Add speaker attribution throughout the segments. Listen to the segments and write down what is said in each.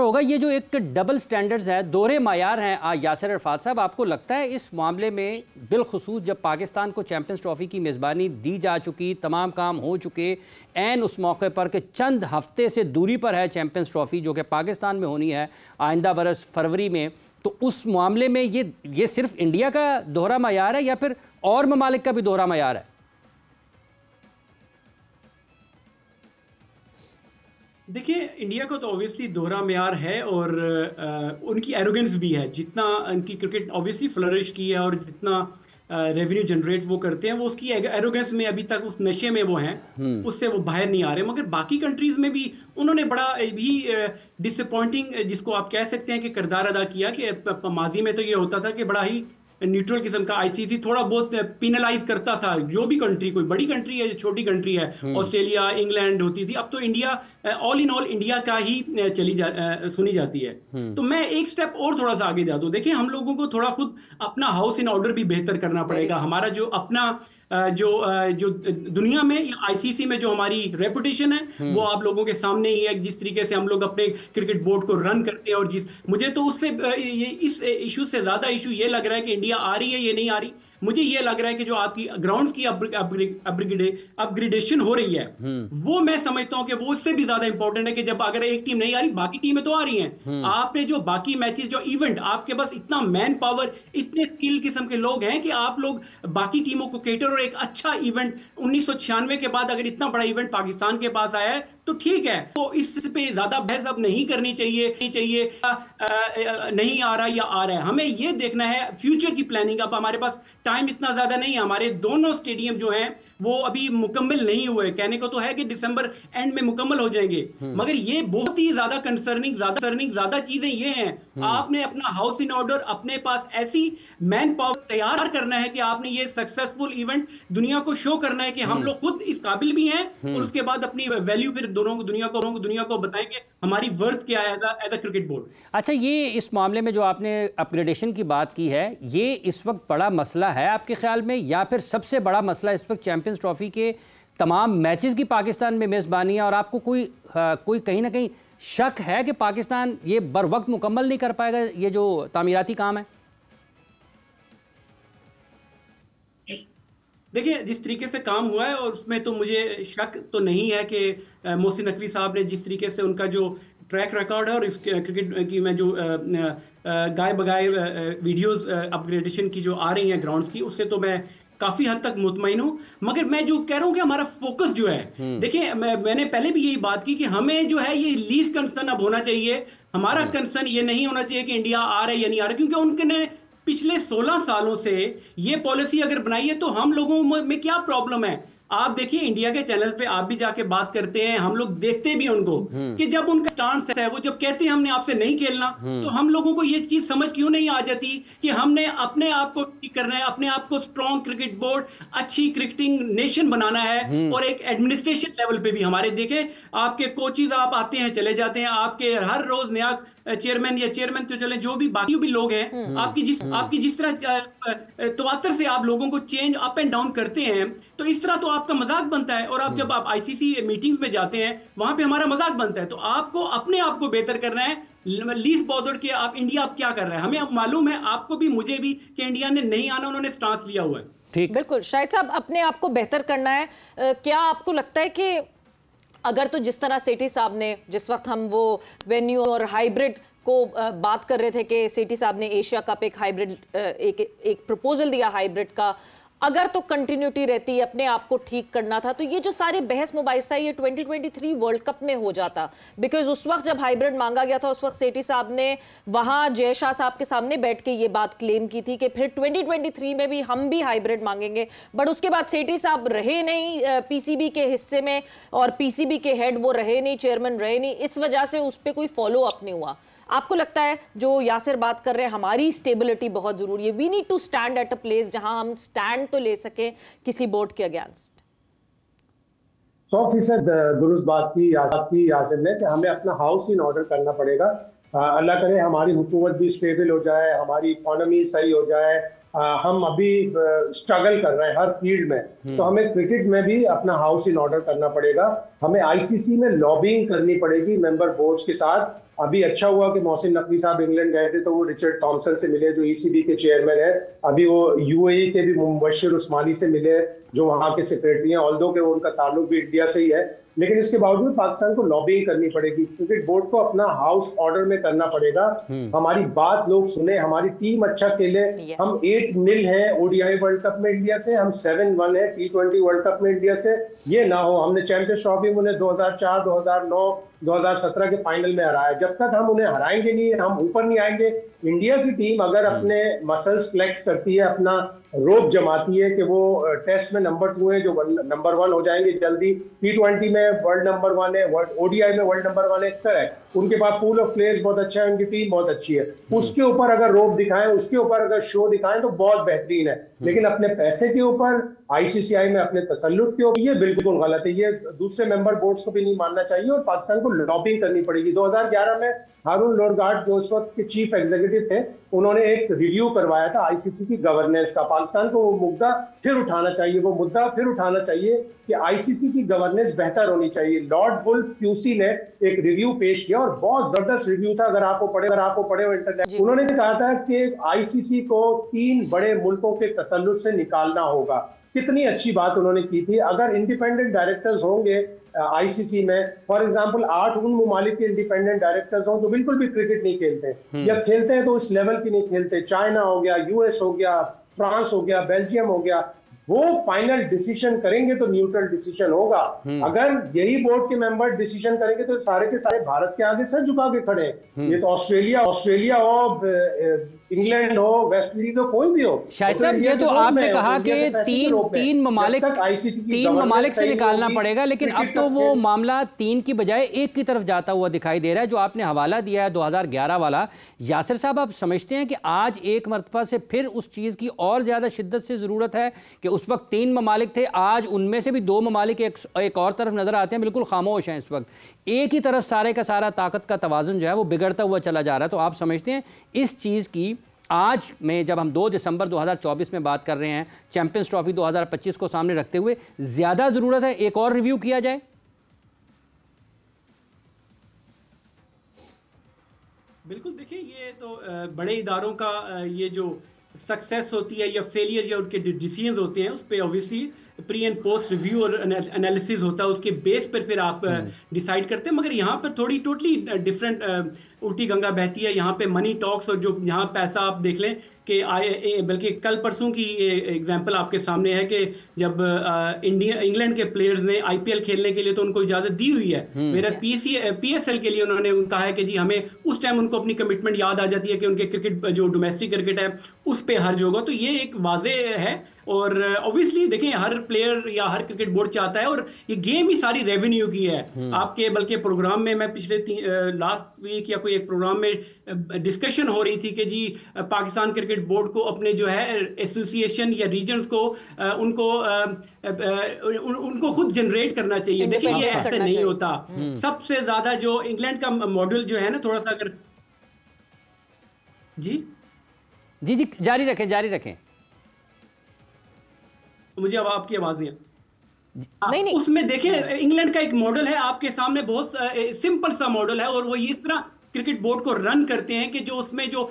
Speaker 1: होगा, ये जो एक डबल स्टैंडर्ड्स है, दोहरे मायार हैं यासिर अरफात साहब, आपको लगता है इस मामले में बिलखुसूस जब पाकिस्तान को चैंपियंस ट्रॉफी की मेज़बानी दी जा चुकी, तमाम काम हो चुके, ऐन उस मौके पर कि चंद हफ्ते से दूरी पर है चैंपियंस ट्रॉफी जो कि पाकिस्तान में होनी है आइंदा बरस फरवरी में, तो उस मामले में ये सिर्फ इंडिया का दोहरा मायार है या फिर और ममालिक का भी दोहरा मायार है?
Speaker 2: देखिए, इंडिया को तो ऑब्वियसली दोहरा म्यार है और उनकी एरोगेंस भी है। जितना उनकी क्रिकेट ऑब्वियसली फ्लरिश की है और जितना रेवेन्यू जनरेट वो करते हैं, वो उसकी एरोगेंस में अभी तक उस नशे में वो हैं, उससे वो बाहर नहीं आ रहे। मगर बाकी कंट्रीज में भी उन्होंने बड़ा भी डिसअपॉइंटिंग, जिसको आप कह सकते हैं कि किरदार अदा किया। कि माजी में तो ये होता था कि बड़ा ही न्यूट्रल किस्म का आईसीसी थोड़ा बहुत पिनलाइज करता था जो भी कंट्री, कोई बड़ी कंट्री है छोटी कंट्री है, ऑस्ट्रेलिया, इंग्लैंड होती थी। अब तो India all in all India का ही सुनी जाती है। तो मैं एक स्टेप और थोड़ा सा आगे जा दूं। देखिए, हम लोगों को थोड़ा खुद अपना हाउस इन ऑर्डर भी बेहतर करना पड़ेगा। हमारा जो अपना जो दुनिया में या आईसीसी में जो हमारी रेपुटेशन है वो आप लोगों के सामने ही है। जिस तरीके से हम लोग अपने क्रिकेट बोर्ड को रन करते हैं, और मुझे तो उससे इस इशू से ज्यादा इशू ये लग रहा है कि इंडिया आ रही है ये नहीं आ रही। मुझे ये लग रहा है कि जो आपकी ग्राउंड्स की अपग्रेडेशन हो रही है, वो मैं समझता हूं कि वो उससे भी ज्यादा इंपॉर्टेंट है। कि जब अगर एक टीम नहीं आ रही, बाकी टीमें तो आ रही हैं। आपने जो बाकी मैचेस, जो इवेंट, आपके पास इतना मैन पावर, इतने स्किल किस्म के लोग हैं कि आप लोग बाकी टीमों को केटर, और एक अच्छा इवेंट 1996 के बाद अगर इतना बड़ा इवेंट पाकिस्तान के पास आया है तो ठीक है। तो इस पे ज्यादा बहस अब नहीं करनी चाहिए, नहीं आ रहा या आ रहा है। हमें ये देखना है फ्यूचर की प्लानिंग। अब हमारे पास टाइम इतना ज्यादा नहीं है। हमारे दोनों स्टेडियम जो हैं वो अभी मुकम्मल नहीं हुए। कहने को तो है कि दिसंबर एंड में मुकम्मल हो जाएंगे, मगर ये बहुत ही ज्यादा कंसर्निंग ज्यादा चीजें ये हैं। आपने अपना हाउस इन ऑर्डर, अपने पास ऐसी मैन पावर तैयार करना है कि आपने ये सक्सेसफुल इवेंट दुनिया को शो करना है कि हम लोग खुद इस काबिल भी हैं, और उसके बाद अपनी वैल्यू फिर दुनिया को बताएंगे हमारी वर्थ क्या है एज अ क्रिकेट बोर्ड।
Speaker 1: अच्छा, ये इस मामले में जो आपने अपग्रेडेशन की बात की है, ये इस वक्त बड़ा मसला है आपके ख्याल में, या फिर सबसे बड़ा मसला इस वक्त चैंपियंस ट्रॉफी के तमाम मैचेस की पाकिस्तान में मेज़बानी है, और आपको कोई कहीं ना कहीं शक है कि पाकिस्तान ये बर वक्त मुकम्मल नहीं कर पाएगा ये जो तामीराती काम है?
Speaker 2: देखिए, जिस तरीके से काम हुआ है और उसमें तो मुझे शक तो नहीं है कि मोहसिन नकवी साहब ने जिस तरीके से उनका जो ट्रैक रिकॉर्ड है, और इस क्रिकेट की मैं जो गाय बगाए वीडियोस अपग्रेडेशन की जो आ रही हैं ग्राउंड्स की, उससे तो मैं काफी हद तक मुतमईन हूं। मगर मैं जो कह रहा हूं कि हमारा फोकस जो है, देखिए मैंने पहले भी यही बात की कि हमें जो है ये लीस्ट कंसर्न अब होना चाहिए। हमारा कंसर्न ये नहीं होना चाहिए कि इंडिया आ रहा है या नहीं आ रहा, क्योंकि उनने पिछले 16 सालों से ये पॉलिसी अगर बनाई है तो हम लोगों में क्या प्रॉब्लम है। आप देखिए, इंडिया के चैनल पे आप भी जाके बात करते हैं, हम लोग देखते भी उनको कि जब उनका स्टांस है, वो जब कहते हैं हमने आपसे नहीं खेलना, तो हम लोगों को ये चीज समझ क्यों नहीं आ जाती कि हमने अपने आप को ठीक करना है, अपने आप को स्ट्रॉन्ग क्रिकेट बोर्ड, अच्छी क्रिकेटिंग नेशन बनाना है। और एक एडमिनिस्ट्रेशन लेवल पे भी हमारे देखें, आपके कोचेज आप आते हैं चले जाते हैं, आपके हर रोज नया चेयरमैन तो चले, जो भी बाकी भी लोग हैं, आपकी जिस तरह तवातर से आप लोगों को चेंज अप एंड डाउन करते हैं, तो इस तरह तो आपका मजाक बनता है। और जब आप आईसीसी मीटिंग्स में जाते हैं, वहां पे हमारा मजाक बनता है। तो आपको अपने आप को बेहतर करना है, लीस्ट बॉदर्ड के आप इंडिया आप क्या कर रहा है। हमें मालूम है, आपको भी मुझे भी, कि इंडिया ने नहीं आना, उन्होंने स्टांस लिया हुआ है।
Speaker 1: ठीक,
Speaker 3: बिल्कुल शाहिद साहब, अपने आप को बेहतर करना है। क्या आपको लगता है कि अगर तो जिस तरह सेठी साहब ने, जिस वक्त हम वो वेन्यू और हाइब्रिड को बात कर रहे थे कि सेठी साहब ने एशिया कप एक हाइब्रिड एक प्रपोजल दिया हाइब्रिड का, अगर तो कंटिन्यूटी रहती, अपने आप को ठीक करना था, तो ये जो सारी बहस मुबाहिसा ये 2023 वर्ल्ड कप में हो जाता। बिकॉज उस वक्त जब हाइब्रिड मांगा गया था, उस वक्त सेठी साहब ने वहां जय शाह साहब के सामने बैठ के ये बात क्लेम की थी कि फिर 2023 में भी हम भी हाइब्रिड मांगेंगे। बट उसके बाद सेठी साहब रहे नहीं पीसीबी के हिस्से में, और पीसीबी के हेड वो रहे नहीं, चेयरमैन रहे नहीं, इस वजह से उस पर कोई फॉलो अप नहीं हुआ। आपको लगता है जो यासिर बात कर रहे हैं, हमारी स्टेबिलिटी बहुत जरूरी है, we need to stand at a place जहां हम स्टैंड तो ले सके किसी बोर्ड के अगेंस्ट?
Speaker 4: 100% दुरुस्त बात की यासिर ने, कि हमें अपना हाउस इन ऑर्डर करना पड़ेगा। अल्लाह करे हमारी हुकूमत भी स्टेबल हो जाए, हमारी इकोनॉमी सही हो जाए, हम अभी स्ट्रगल कर रहे हैं हर फील्ड में, तो हमें क्रिकेट में भी अपना हाउस इन ऑर्डर करना पड़ेगा। हमें आईसीसी में लॉबिंग करनी पड़ेगी मेंबर बोर्ड्स के साथ। अभी अच्छा हुआ कि मोहसिन नकवी साहब इंग्लैंड गए थे, तो वो रिचर्ड थॉमसन से मिले जो ईसीबी के चेयरमैन है। अभी वो यूएई के भी मुबशिर उस्मानी से मिले जो वहां के सेक्रेटरी हैं, ऑल्दो के उनका ताल्लुक भी इंडिया से ही है, लेकिन इसके बावजूद पाकिस्तान को लॉबिंग करनी पड़ेगी। क्रिकेट बोर्ड को अपना हाउस ऑर्डर में करना पड़ेगा, हमारी बात लोग सुने, हमारी टीम अच्छा खेले। हम 8-0 है ओडीआई वर्ल्ड कप में इंडिया से, हम 7-1 है T20 वर्ल्ड कप में इंडिया से। ये ना हो, हमने चैंपियंस ट्रॉफी में उन्हें 2004, 2009, 2017 के फाइनल में हराया। जब तक हम उन्हें हराएंगे नहीं, हम ऊपर नहीं आएंगे। इंडिया की टीम अगर अपने मसल्स फ्लेक्स करती है, अपना रोप जमाती है कि वो टेस्ट में नंबर 2 है, जो नंबर 1 हो जाएंगे जल्दी, T20 में वर्ल्ड नंबर 1 है, ओडीआई में वर्ल्ड नंबर 1 है, उनके पास पूल ऑफ प्लेयर्स बहुत अच्छा है, उनकी टीम बहुत अच्छी है, उसके ऊपर अगर रोप दिखाएं, उसके ऊपर अगर शो दिखाएं तो बहुत बेहतरीन है। लेकिन अपने पैसे के ऊपर, आईसीसीआई में अपने तसल्लुत के ऊपर, ये बिल्कुल गलत है। ये दूसरे मेंबर बोर्ड्स को भी नहीं मानना चाहिए और पाकिस्तान को लॉबिंग करनी पड़ेगी। 2011 में हारून लोरगार्ड जो उस वक्त के चीफ एग्जीक्यूटिव थे, उन्होंने एक रिव्यू करवाया था आईसीसी की गवर्नेंस का। पाकिस्तान को वो मुद्दा फिर उठाना चाहिए कि आईसीसी की गवर्नेंस बेहतर होनी चाहिए। लॉर्ड वुल्फ क्यूसी ने एक रिव्यू पेश किया और बहुत जबरदस्त रिव्यू था, अगर आपको पढ़े हो इंटरनेट। उन्होंने कहा था कि आईसीसी को 3 बड़े मुल्कों के तसल्लुत से निकालना होगा। कितनी अच्छी बात उन्होंने की थी। अगर इंडिपेंडेंट डायरेक्टर्स होंगे आईसीसी में, फॉर एग्जांपल 8 उन ममालिक के इंडिपेंडेंट डायरेक्टर्स हों जो बिल्कुल भी क्रिकेट नहीं खेलते, या खेलते हैं तो इस लेवल की नहीं खेलते, चाइना हो गया, यूएस हो गया, फ्रांस हो गया, बेल्जियम हो गया, वो फाइनल डिसीजन करेंगे तो न्यूट्रल डिसीजन होगा। अगर यही बोर्ड के मेंबर डिसीजन करेंगे तो सारे के सारे भारत के आगे सर झुका के खड़े हैं। ये तो ऑस्ट्रेलिया हो, इंग्लैंड हो, वेस्ट इंडीज हो, कोई भी हो।
Speaker 1: शायद साहब, ये तो आपने कहा कि तीन ममालिक से निकालना पड़ेगा, लेकिन अब तो वो मामला 3 की बजाय 1 की तरफ जाता हुआ दिखाई दे रहा है। जो आपने हवाला दिया है 2011 वाला, यासिर साहब, आप समझते हैं कि आज एक मरतबा से फिर उस चीज़ की और ज़्यादा शिद्दत से ज़रूरत है कि उस वक्त 3 ममालिक थे, आज उनमें से भी 2 ममालिक एक और तरफ नज़र आते हैं, बिल्कुल खामोश हैं इस वक्त, एक ही तरफ सारे का सारा ताकत का तवाज़ुन जो है वो बिगड़ता हुआ चला जा रहा है। तो आप समझते हैं इस चीज़ की आज में, जब हम 2 दिसंबर 2024 में बात कर रहे हैं, चैंपियंस ट्रॉफी 2025 को सामने रखते हुए, ज़्यादा ज़रूरत है एक और रिव्यू किया जाए?
Speaker 2: बिल्कुल, देखिए, ये तो बड़े इदारों का ये जो सक्सेस होती है या फेलियर या उनके डिसीजंस होते हैं, उस पर obviously pre and post review और एनालिसिस होता है, उसके बेस पर फिर आप डिसाइड करते हैं। मगर यहाँ पर थोड़ी टोटली डिफरेंट उल्टी गंगा बहती है। यहाँ पे मनी टॉक्स, और जो यहाँ पैसा आप देख लें कि बल्कि कल परसों की एग्जांपल आपके सामने है कि जब इंग्लैंड के प्लेयर्स ने आईपीएल खेलने के लिए तो उनको इजाजत दी हुई है, मेरा पीएसएल के लिए उन्होंने कहा है कि जी हमें, उस टाइम उनको अपनी कमिटमेंट याद आ जाती है कि उनके क्रिकेट जो डोमेस्टिक क्रिकेट है उस पर हर्ज होगा। तो ये एक वाजे है, और ऑब्वियसली देखें हर प्लेयर या हर क्रिकेट बोर्ड चाहता है, और ये गेम ही सारी रेवेन्यू की है आपके। बल्कि प्रोग्राम में मैं पिछले लास्ट वीक या कोई एक प्रोग्राम में डिस्कशन हो रही थी कि जी पाकिस्तान क्रिकेट बोर्ड को अपने जो है एसोसिएशन या रीजन्स को उनको खुद जनरेट करना चाहिए। देखिए ये ऐसे नहीं होता। सबसे ज्यादा जो इंग्लैंड का मॉडल जो है ना, थोड़ा सा अगर जी
Speaker 1: जारी रखें।
Speaker 2: मुझे अब आपकी आवाज नहीं है।
Speaker 3: नहीं।
Speaker 2: उसमें देखिए इंग्लैंड का एक मॉडल है आपके सामने, बहुत सिंपल सा मॉडल है, और वो इस तरह क्रिकेट बोर्ड को रन करते हैं कि जो उसमें जो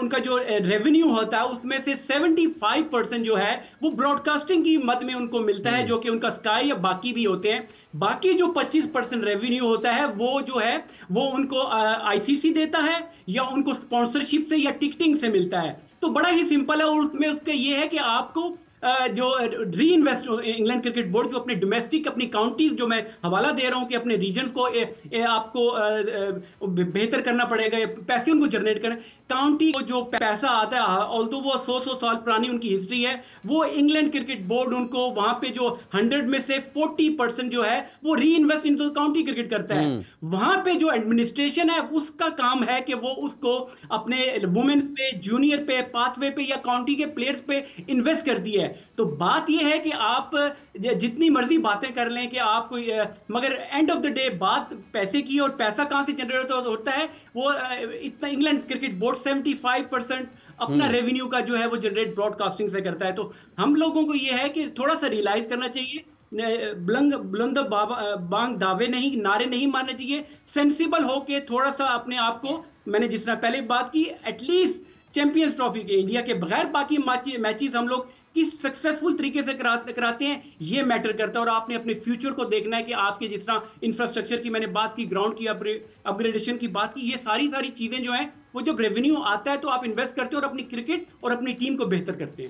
Speaker 2: उनका जो रेवेन्यू होता है उसमें से 75% जो है वो ब्रॉडकास्टिंग की मद में उनको मिलता है, जो कि उनका स्काई या बाकी भी होते हैं। बाकी जो 25% रेवेन्यू होता है वो जो है वो उनको आईसीसी देता है, या उनको स्पॉन्सरशिप से या टिकटिंग से मिलता है। तो बड़ा ही सिंपल है, और उसमें उसका ये है कि आपको जो री इन्वेस्ट इंग्लैंड क्रिकेट बोर्ड जो अपने डोमेस्टिक, अपनी काउंटीज, जो मैं हवाला दे रहा हूं कि अपने रीजन को आपको बेहतर करना पड़ेगा, पैसे उनको जनरेट करें। काउंटी को जो पैसा आता है, ऑल्दो वो 100 साल पुरानी उनकी हिस्ट्री है, वो इंग्लैंड क्रिकेट बोर्ड उनको वहां पे जो 100 में से 40% जो है वो री इन्वेस्ट इन काउंटी क्रिकेट करता है। वहां पे जो एडमिनिस्ट्रेशन है उसका काम है कि वो उसको अपने वुमेन पे, जूनियर पे, पाथवे पे या काउंटी के प्लेयर्स पे इन्वेस्ट करती है। है। तो बात यह है कि आप जितनी मर्जी बातें कर लें कि आप कोई, मगर एंड ऑफ द डे बात पैसे की, और पैसा कहां से जनरेट होता है, वो इतना इंग्लैंड क्रिकेट बोर्ड 75% अपना रेवेन्यू का जो है वो जनरेट ब्रॉडकास्टिंग से करता है। तो हम लोगों को ये है कि थोड़ा सा रियलाइज करना चाहिए, बुलंद बांग दावे नहीं, नारे नहीं मारने चाहिए, सेंसिबल होके थोड़ा सा अपने आप को, मैंने जिस तरह पहले बात की, एटलीस्ट चैंपियंस ट्रॉफी के इंडिया के बगैर बाकी मैचेस हम लोग किस सक्सेसफुल तरीके से कराते हैं, ये मैटर करता है। और आपने अपने फ्यूचर को देखना है कि आपके जिस तरह इंफ्रास्ट्रक्चर की मैंने बात की, ग्राउंड की अपग्रेडेशन की बात की, ये सारी चीजें जो हैं वो जब रेवेन्यू आता है तो आप इन्वेस्ट करते हो और अपनी क्रिकेट और अपनी टीम को बेहतर करते हैं।